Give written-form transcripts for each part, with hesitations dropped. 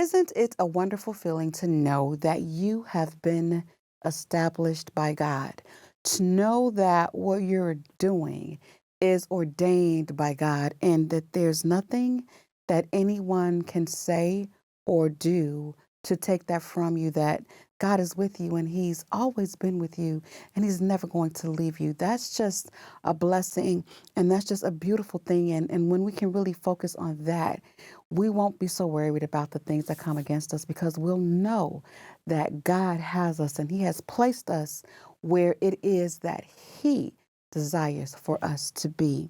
Isn't it a wonderful feeling to know that you have been established by God? To know that what you're doing is ordained by God and that there's nothing that anyone can say or do to take that from you, that God is with you and He's always been with you and He's never going to leave you. That's just a blessing and that's just a beautiful thing. And when we can really focus on that, we won't be so worried about the things that come against us because we'll know that God has us and He has placed us where it is that He desires for us to be.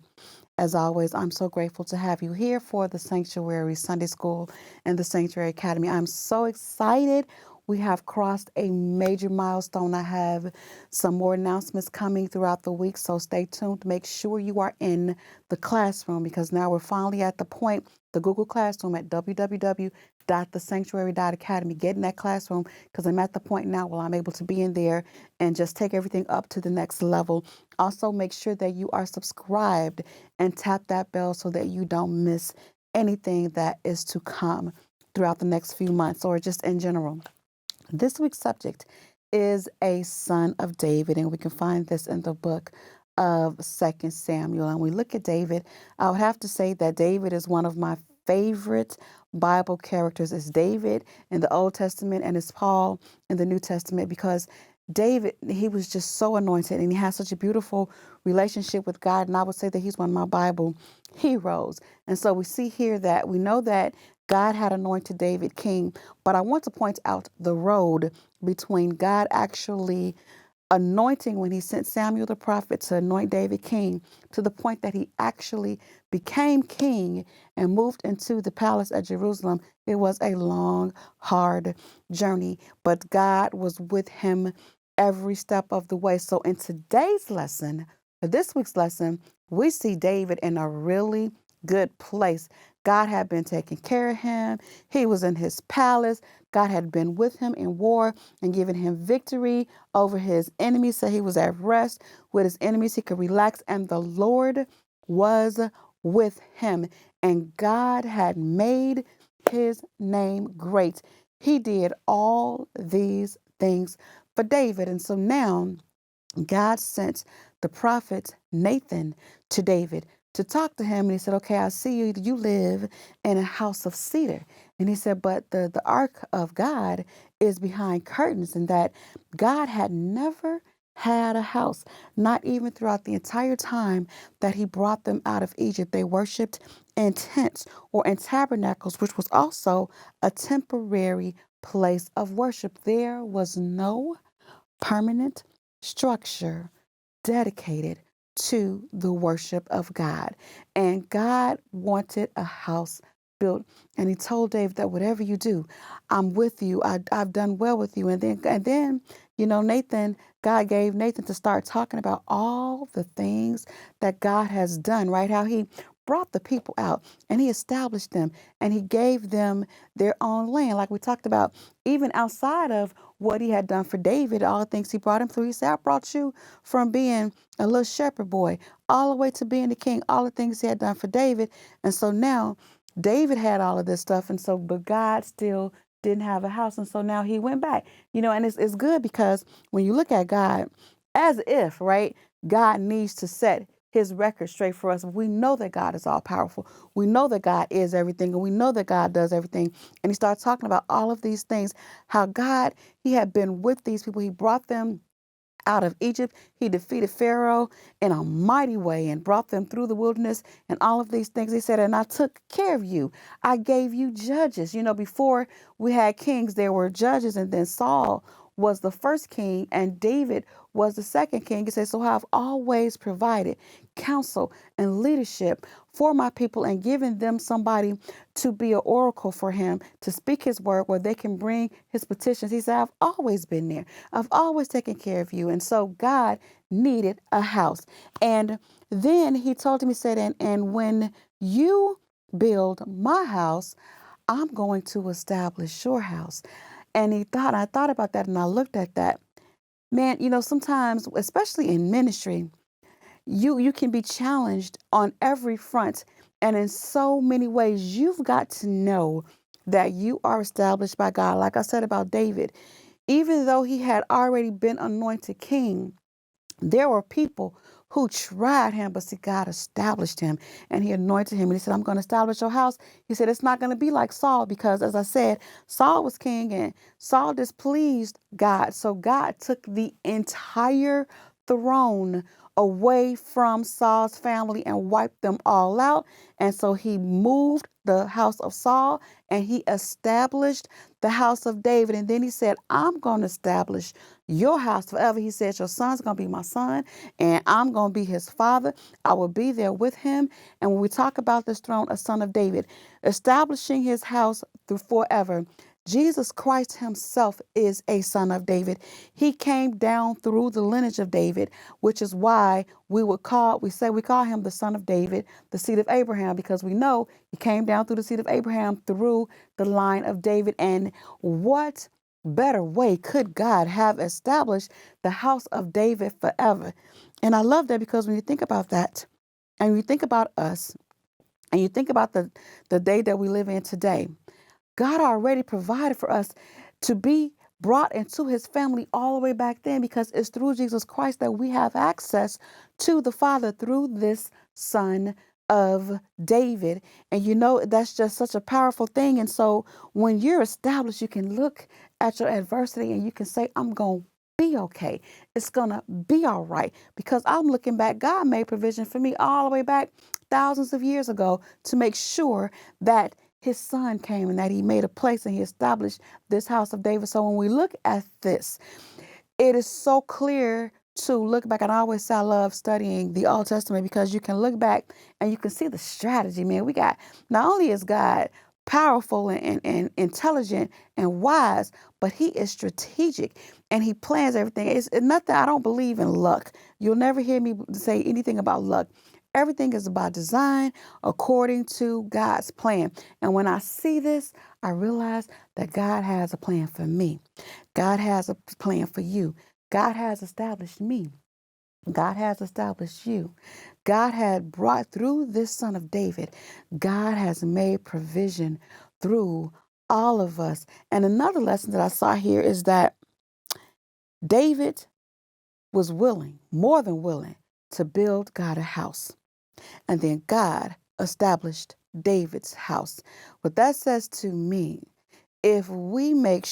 As always, I'm so grateful to have you here for the Sanctuary Sunday School and the Sanctuary Academy. I'm so excited. We have crossed a major milestone. I have some more announcements coming throughout the week, so stay tuned. Make sure you are in the classroom because now we're finally at the point, the Google Classroom at www.thesanctuary.academy. Get in that classroom because I'm at the point now where I'm able to be in there and just take everything up to the next level. Also, make sure that you are subscribed and tap that bell so that you don't miss anything that is to come throughout the next few months or just in general. This week's subject is a son of David, and we can find this in the book of Second Samuel. And we look at David. I would have to say that David is one of my favorite Bible characters. It's David in the Old Testament and it's Paul in the New Testament because David, he was just so anointed and he has such a beautiful relationship with God. And I would say that he's one of my Bible heroes. And so we see here that we know that God had anointed David king, but I want to point out the road between God actually anointing when he sent Samuel the prophet to anoint David king to the point that he actually became king and moved into the palace at Jerusalem. It was a long, hard journey, but God was with him every step of the way. So in today's lesson, for this week's lesson, we see David in a really good place. God had been taking care of him. He was in his palace. God had been with him in war and given him victory over his enemies. So he was at rest with his enemies. He could relax. And the Lord was with him. And God had made his name great. He did all these things for David. And so now God sent the prophet Nathan to David to talk to him. And he said, okay, I see you live in a house of cedar. And he said, but the ark of God is behind curtains, and that God had never had a house, not even throughout the entire time that he brought them out of Egypt. They worshiped in tents or in tabernacles, which was also a temporary place of worship. There was no permanent structure dedicated to the worship of God. And God wanted a house built. And he told David that whatever you do, I'm with you. I've done well with you. And then, Nathan, God gave Nathan to start talking about all the things that God has done, right? How he brought the people out and he established them and he gave them their own land. Like we talked about, even outside of what he had done for David, all the things he brought him through. He said, I brought you from being a little shepherd boy all the way to being the king, all the things he had done for David. And so now David had all of this stuff. And so, but God still didn't have a house. And so now he went back, and it's good because when you look at God, as if, right, God needs to set his record straight for us. We know that God is all powerful. We know that God is everything, and we know that God does everything. And he starts talking about all of these things, how God, he had been with these people. He brought them out of Egypt. He defeated Pharaoh in a mighty way and brought them through the wilderness and all of these things. He said, and I took care of you. I gave you judges. Before we had kings, there were judges, and then Saul was the first king and David was the second king. He said, so I've always provided counsel and leadership for my people and given them somebody to be an oracle for him, to speak his word where they can bring his petitions. He said, I've always been there. I've always taken care of you. And so God needed a house. And then he told him, he said, and when you build my house, I'm going to establish your house. And I thought about that and I looked at that. Man, sometimes, especially in ministry, you can be challenged on every front. And in so many ways, you've got to know that you are established by God. Like I said about David, even though he had already been anointed king, there were people who tried him, but see, God established him and he anointed him. And he said, I'm going to establish your house. He said, it's not going to be like Saul because, as I said, Saul was king and Saul displeased God. So God took the entire throne away from Saul's family and wiped them all out. And so he moved the house of Saul and he established the house of David. And then he said, I'm going to establish your house forever. He said, your son's going to be my son and I'm going to be his father. I will be there with him. And when we talk about this throne, a son of David, establishing his house through forever, Jesus Christ himself is a son of David. He came down through the lineage of David, which is why we call him the son of David, the seed of Abraham, because we know he came down through the seed of Abraham through the line of David. And what better way could God have established the house of David forever? And I love that because when you think about that, and you think about us, and you think about the day that we live in today, God already provided for us to be brought into his family all the way back then because it's through Jesus Christ that we have access to the Father through this son of David. And you know, that's just such a powerful thing. And so when you're established, you can look at your adversity and you can say, I'm going to be okay. It's going to be all right because I'm looking back. God made provision for me all the way back thousands of years ago to make sure that his son came and that he made a place and he established this house of David. So when we look at this, it is so clear to look back. And I always say I love studying the Old Testament because you can look back and you can see the strategy, man. We got, not only is God powerful and intelligent and wise, but he is strategic and he plans everything. It's nothing. I don't believe in luck. You'll never hear me say anything about luck. Everything is about design according to God's plan. And when I see this, I realize that God has a plan for me. God has a plan for you. God has established me. God has established you. God had brought through this son of David. God has made provision through all of us. And another lesson that I saw here is that David was willing, more than willing, to build God a house. And then God established David's house. What that says to me, if we make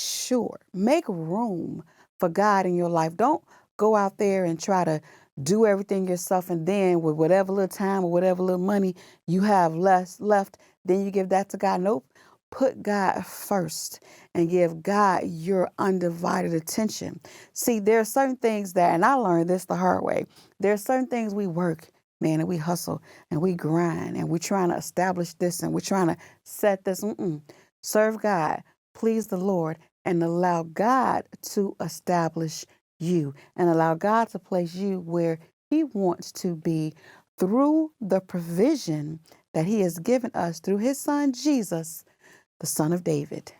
room for God in your life, don't go out there and try to do everything yourself and then with whatever little time or whatever little money you have left, then you give that to God. Nope. Put God first and give God your undivided attention. See, there are certain things that, and I learned this the hard way, there are certain things we work, man, and we hustle and we grind and we're trying to establish this and we're trying to set this. Serve God, please the Lord, and allow God to establish you and allow God to place you where he wants to be through the provision that he has given us through his son, Jesus, the son of David.